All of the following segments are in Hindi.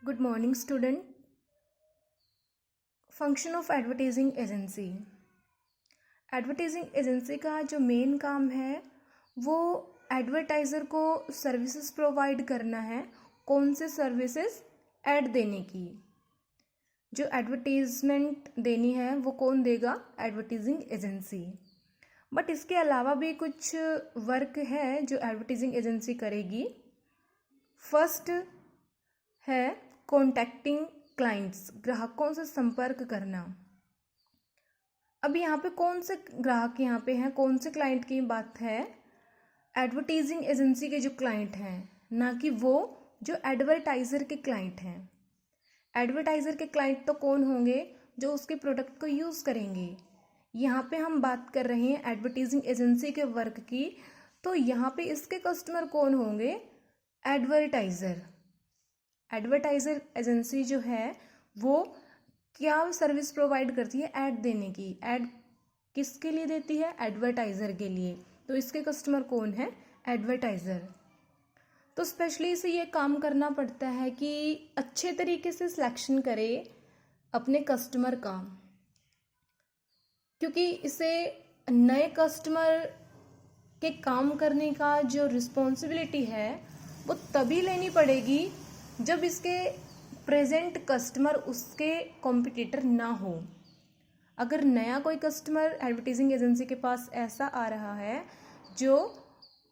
Good morning student. Function of advertising agency. Advertising agency का जो मेन काम है वो एडवर्टाइज़र को सर्विसेज प्रोवाइड करना है। कौन से सर्विसेज? ऐड देने की। जो एडवर्टीज़मेंट देनी है वो कौन देगा? Advertising agency. बट इसके अलावा भी कुछ वर्क है जो एडवर्टाइजिंग एजेंसी करेगी। फर्स्ट है कॉन्टैक्टिंग क्लाइंट्स, ग्राहकों से संपर्क करना। अब यहाँ पे कौन से ग्राहक यहाँ पे हैं, कौन से क्लाइंट की बात है? एडवर्टाइजिंग एजेंसी के जो क्लाइंट हैं, ना कि वो जो एडवर्टाइज़र के क्लाइंट हैं। एडवर्टाइज़र के क्लाइंट तो कौन होंगे? जो उसके प्रोडक्ट को यूज़ करेंगे। यहाँ पे हम बात कर रहे हैं एडवर्टाइजिंग एजेंसी के वर्क की, तो यहाँ पे इसके कस्टमर कौन होंगे? एडवर्टाइज़र। एडवर्टाइज़र एजेंसी जो है वो क्या सर्विस प्रोवाइड करती है? ऐड देने की। ऐड किसके लिए देती है? एडवर्टाइज़र के लिए। तो इसके कस्टमर कौन है? एडवर्टाइज़र। तो स्पेशली इसे ये काम करना पड़ता है कि अच्छे तरीके से सिलेक्शन करे अपने कस्टमर का, क्योंकि इसे नए कस्टमर के काम करने का जो रिस्पॉन्सिबिलिटी है वो तभी लेनी पड़ेगी जब इसके प्रेजेंट कस्टमर उसके कॉम्पिटिटर ना हो। अगर नया कोई कस्टमर एडवर्टाइजिंग एजेंसी के पास ऐसा आ रहा है जो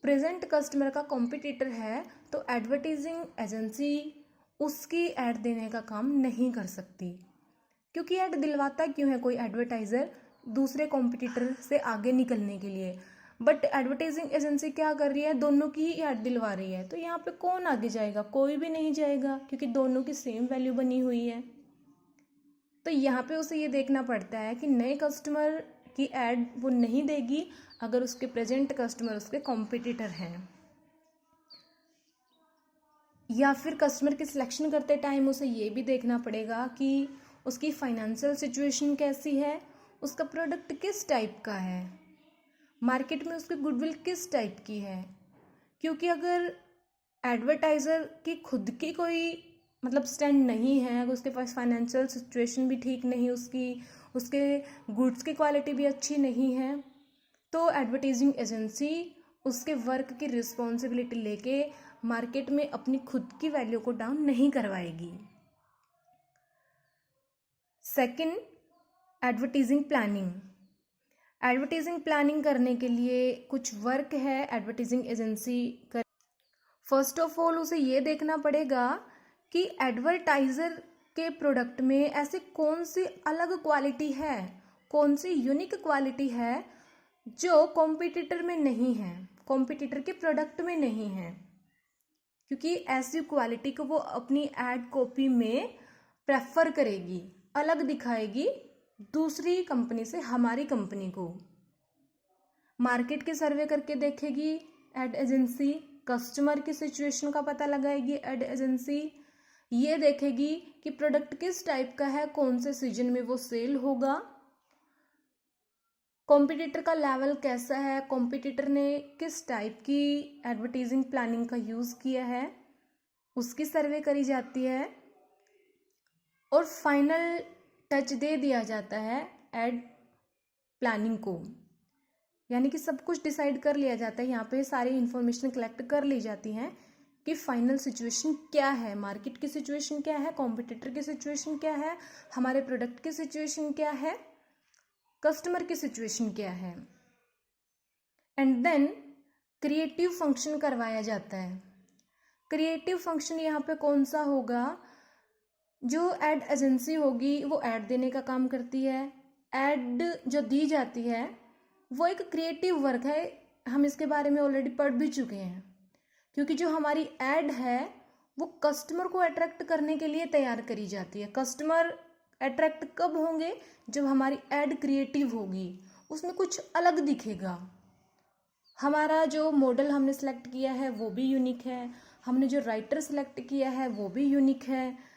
प्रेजेंट कस्टमर का कॉम्पिटिटर है, तो एडवर्टाइजिंग एजेंसी उसकी ऐड देने का काम नहीं कर सकती। क्योंकि ऐड दिलवाता क्यों है कोई एडवर्टाइज़र? दूसरे कॉम्पिटिटर से आगे निकलने के लिए। बट एडवर्टाइजिंग एजेंसी क्या कर रही है? दोनों की ही ऐड दिलवा रही है। तो यहाँ पे कौन आगे जाएगा? कोई भी नहीं जाएगा, क्योंकि दोनों की सेम वैल्यू बनी हुई है। तो यहाँ पे उसे ये देखना पड़ता है कि नए कस्टमर की ऐड वो नहीं देगी अगर उसके प्रेजेंट कस्टमर उसके कॉम्पिटिटर हैं। या फिर कस्टमर की सिलेक्शन करते टाइम उसे ये भी देखना पड़ेगा कि उसकी फाइनेंशियल सिचुएशन कैसी है, उसका प्रोडक्ट किस टाइप का है, मार्केट में उसकी गुडविल किस टाइप की है। क्योंकि अगर एडवर्टाइज़र की खुद की कोई स्टैंड नहीं है, अगर उसके पास फाइनेंशियल सिचुएशन भी ठीक नहीं, उसके गुड्स की क्वालिटी भी अच्छी नहीं है, तो एडवर्टाइजिंग एजेंसी उसके वर्क की रिस्पॉन्सिबिलिटी लेके मार्केट में अपनी खुद की वैल्यू को डाउन नहीं करवाएगी। Second, advertising planning. Advertising planning करने के लिए कुछ वर्क है एडवर्टाइजिंग एजेंसी कर। फर्स्ट ऑफ ऑल उसे ये देखना पड़ेगा कि एडवर्टाइज़र के प्रोडक्ट में ऐसी कौन सी अलग क्वालिटी है, कौन सी यूनिक क्वालिटी है जो कॉम्पिटिटर में नहीं है, कॉम्पिटिटर के प्रोडक्ट में नहीं है। क्योंकि ऐसी क्वालिटी को वो अपनी एड कॉपी में प्रेफर करेगी, अलग दिखाएगी दूसरी कंपनी से हमारी कंपनी को। मार्केट के सर्वे करके देखेगी एड एजेंसी, कस्टमर की सिचुएशन का पता लगाएगी एड एजेंसी, ये देखेगी कि प्रोडक्ट किस टाइप का है, कौन से सीजन में वो सेल होगा, कॉम्पिटिटर का लेवल कैसा है, कॉम्पिटिटर ने किस टाइप की एडवर्टाइजिंग प्लानिंग का यूज़ किया है, उसकी सर्वे करी जाती है और फाइनल टच दे दिया जाता है एड प्लानिंग को। यानी कि सब कुछ डिसाइड कर लिया जाता है, यहाँ पे सारी इन्फॉर्मेशन कलेक्ट कर ली जाती हैं कि फाइनल सिचुएशन क्या है, मार्केट की सिचुएशन क्या है, कॉम्पिटिटर की सिचुएशन क्या है, हमारे प्रोडक्ट की सिचुएशन क्या है, कस्टमर की सिचुएशन क्या है। एंड देन क्रिएटिव फंक्शन करवाया जाता है। क्रिएटिव फंक्शन यहाँ पे कौन सा होगा? जो एड एजेंसी होगी वो ऐड देने का काम करती है। ऐड जो दी जाती है वो एक क्रिएटिव वर्क है, हम इसके बारे में ऑलरेडी पढ़ भी चुके हैं। क्योंकि जो हमारी ऐड है वो कस्टमर को अट्रैक्ट करने के लिए तैयार करी जाती है। कस्टमर अट्रैक्ट कब होंगे? जब हमारी ऐड क्रिएटिव होगी, उसमें कुछ अलग दिखेगा। हमारा जो मॉडल हमने सेलेक्ट किया है वो भी यूनिक है, हमने जो राइटर सेलेक्ट किया है वो भी यूनिक है।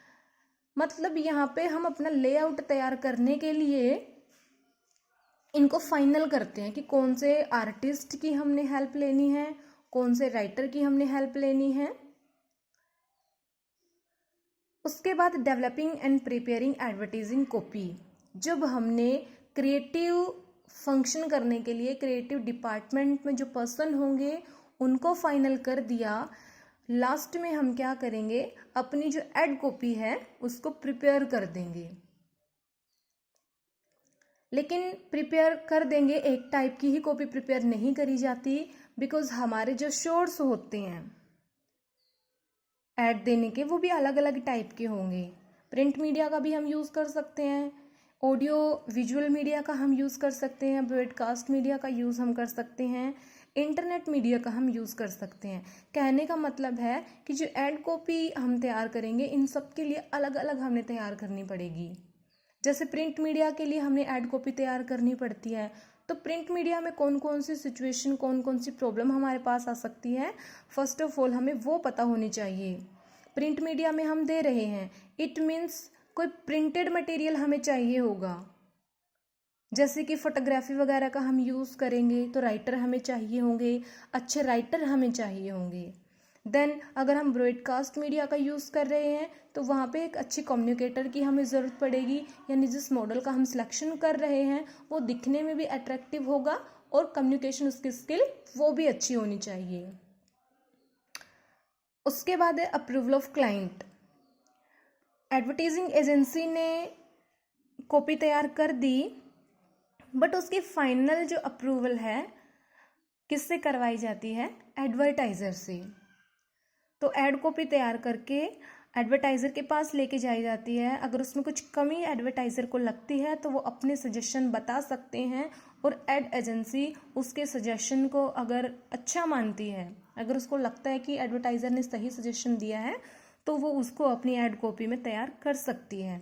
यहाँ पे हम अपना लेआउट तैयार करने के लिए इनको फाइनल करते हैं कि कौन से आर्टिस्ट की हमने हेल्प लेनी है, कौन से राइटर की हमने हेल्प लेनी है। उसके बाद developing and preparing advertising copy. जब हमने क्रिएटिव फंक्शन करने के लिए क्रिएटिव डिपार्टमेंट में जो पर्सन होंगे उनको फाइनल कर दिया, लास्ट में हम क्या करेंगे, अपनी जो एड कॉपी है उसको प्रिपेयर कर देंगे। लेकिन प्रिपेयर कर देंगे, एक टाइप की ही कॉपी प्रिपेयर नहीं करी जाती, बिकॉज हमारे जो सोर्स होते हैं ऐड देने के वो भी अलग अलग टाइप के होंगे। प्रिंट मीडिया का भी हम यूज़ कर सकते हैं, ऑडियो विजुअल मीडिया का हम यूज़ कर सकते हैं, ब्रॉडकास्ट मीडिया का यूज़ हम कर सकते हैं, इंटरनेट मीडिया का हम यूज़ कर सकते हैं। कहने का मतलब है कि जो एड कॉपी हम तैयार करेंगे इन सब के लिए अलग अलग हमें तैयार करनी पड़ेगी। जैसे प्रिंट मीडिया के लिए हमने एड कॉपी तैयार करनी पड़ती है, तो प्रिंट मीडिया में कौन कौन सी सिचुएशन, कौन कौन सी प्रॉब्लम हमारे पास आ सकती है, फर्स्ट ऑफ ऑल हमें वो पता होनी चाहिए। प्रिंट मीडिया में हम दे रहे हैं, इट मीन्स कोई प्रिंटेड मटेरियल हमें चाहिए होगा। जैसे कि फोटोग्राफी वगैरह का हम यूज़ करेंगे तो राइटर हमें चाहिए होंगे, अच्छे राइटर हमें चाहिए होंगे। देन अगर हम ब्रॉडकास्ट मीडिया का यूज़ कर रहे हैं तो वहाँ पे एक अच्छी कम्युनिकेटर की हमें ज़रूरत पड़ेगी, यानी जिस मॉडल का हम सिलेक्शन कर रहे हैं वो दिखने में भी अट्रैक्टिव होगा और कम्युनिकेशन उसकी स्किल वो भी अच्छी होनी चाहिए। उसके बाद है approval of client. Advertising agency ने कॉपी तैयार कर दी, बट उसकी फाइनल जो अप्रूवल है किससे करवाई जाती है, एडवर्टाइज़र से। तो एड कॉपी तैयार करके एडवर्टाइज़र के पास लेके जाई जाती है। अगर उसमें कुछ कमी एडवर्टाइज़र को लगती है तो वो अपने सजेशन बता सकते हैं और एड एजेंसी उसके सजेशन को अगर अच्छा मानती है, अगर उसको लगता है कि एडवर्टाइज़र ने सही सजेशन दिया है तो वो उसको अपनी एड कॉपी में तैयार कर सकती है,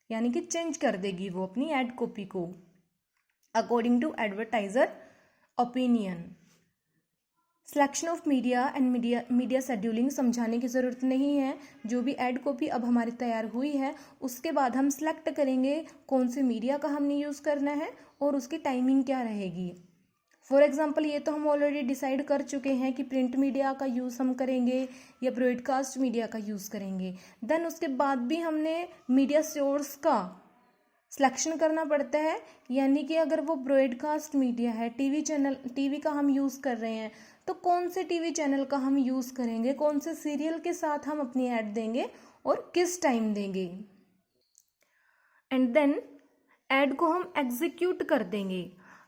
यानी कि चेंज कर देगी वो अपनी एड कॉपी को according to advertiser opinion. Selection of media and media scheduling समझाने की ज़रूरत नहीं है। जो भी एड कॉपी अब हमारी तैयार हुई है उसके बाद हम सिलेक्ट करेंगे कौन से मीडिया का हमने यूज़ करना है और उसकी टाइमिंग क्या रहेगी। फॉर एग्जांपल ये तो हम ऑलरेडी डिसाइड कर चुके हैं कि प्रिंट मीडिया का यूज़ हम करेंगे या ब्रॉडकास्ट मीडिया का यूज़ करेंगे। देन उसके बाद भी हमने मीडिया सोर्स का सिलेक्शन करना पड़ता है, यानी कि अगर वो ब्रॉडकास्ट मीडिया है, टीवी चैनल, टीवी का हम यूज़ कर रहे हैं तो कौन से टीवी चैनल का हम यूज़ करेंगे, कौन से सीरियल के साथ हम अपनी ऐड देंगे और किस टाइम देंगे। एंड देन ऐड को हम एग्जीक्यूट कर देंगे।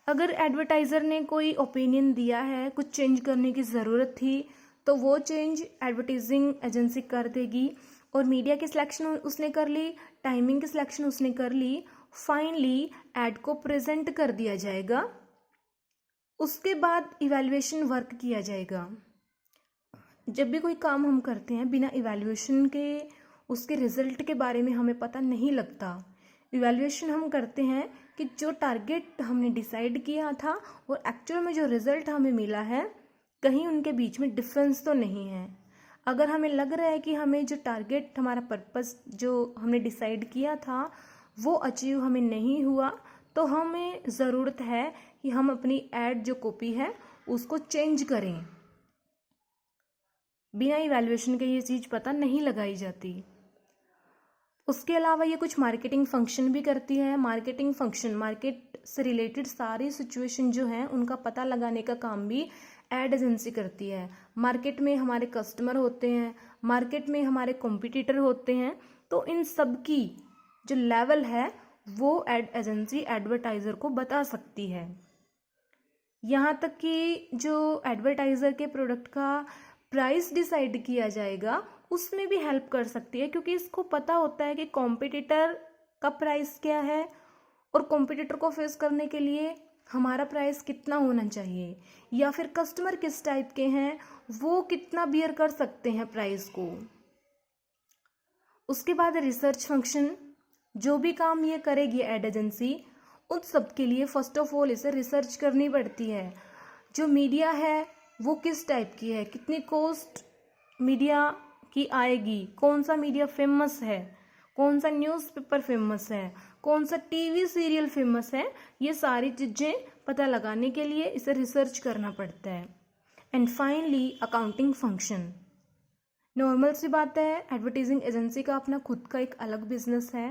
अगर एडवर्टाइज़र ने कोई ओपिनियन दिया है, कुछ चेंज करने की ज़रूरत थी, तो वो चेंज एडवर्टाइजिंग एजेंसी कर देगी और मीडिया की सिलेक्शन उसने कर ली, टाइमिंग की सिलेक्शन उसने कर ली, फाइनली ऐड को प्रेजेंट कर दिया जाएगा। उसके बाद इवैल्यूएशन वर्क किया जाएगा। जब भी कोई काम हम करते हैं बिना इवैल्यूएशन के उसके रिजल्ट के बारे में हमें पता नहीं लगता। इवैल्यूएशन हम करते हैं कि जो टारगेट हमने डिसाइड किया था और एक्चुअल में जो रिजल्ट हमें मिला है कहीं उनके बीच में डिफरेंस तो नहीं है। अगर हमें लग रहा है कि हमें जो टारगेट, हमारा पर्पस जो हमने डिसाइड किया था वो अचीव हमें नहीं हुआ, तो हमें ज़रूरत है कि हम अपनी ऐड जो कॉपी है उसको चेंज करें। बिना इवैल्यूएशन के ये चीज़ पता नहीं लगाई जाती। उसके अलावा ये कुछ मार्केटिंग फंक्शन भी करती है। मार्केटिंग फंक्शन, मार्केट से रिलेटेड सारी सिचुएशन जो हैं उनका पता लगाने का काम भी एड एजेंसी करती है। मार्केट में हमारे कस्टमर होते हैं, मार्केट में हमारे कॉम्पिटिटर होते हैं, तो इन सब की जो लेवल है वो एड एजेंसी एडवर्टाइज़र को बता सकती है। यहाँ तक कि जो एडवर्टाइज़र के प्रोडक्ट का प्राइस डिसाइड किया जाएगा उसमें भी हेल्प कर सकती है, क्योंकि इसको पता होता है कि कॉम्पिटिटर का प्राइस क्या है और कॉम्पिटिटर को फेस करने के लिए हमारा प्राइस कितना होना चाहिए, या फिर कस्टमर किस टाइप के हैं वो कितना बियर कर सकते हैं प्राइस को। उसके बाद रिसर्च फंक्शन, जो भी काम ये करेगी एड एजेंसी उन सब के लिए फर्स्ट ऑफ ऑल इसे रिसर्च करनी पड़ती है। जो मीडिया है वो किस टाइप की है, कितनी कॉस्ट मीडिया की आएगी, कौन सा मीडिया फेमस है, कौन सा न्यूज़पेपर फेमस है, कौन सा टीवी सीरियल फेमस है, ये सारी चीज़ें पता लगाने के लिए इसे रिसर्च करना पड़ता है। And finally accounting function, normal सी बात है, एडवर्टाइजिंग एजेंसी का अपना खुद का एक अलग बिजनेस है,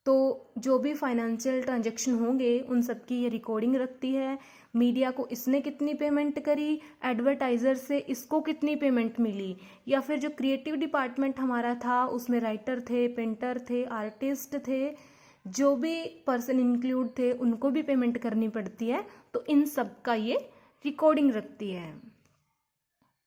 तो जो भी फाइनेंशियल ट्रांजैक्शन होंगे उन सब की ये रिकॉर्डिंग रखती है। मीडिया को इसने कितनी पेमेंट करी, एडवर्टाइज़र से इसको कितनी पेमेंट मिली, या फिर जो क्रिएटिव डिपार्टमेंट हमारा था उसमें राइटर थे, पेंटर थे, आर्टिस्ट थे, जो भी पर्सन इंक्लूड थे उनको भी पेमेंट करनी पड़ती है, तो इन सब का ये रिकॉर्डिंग रखती है।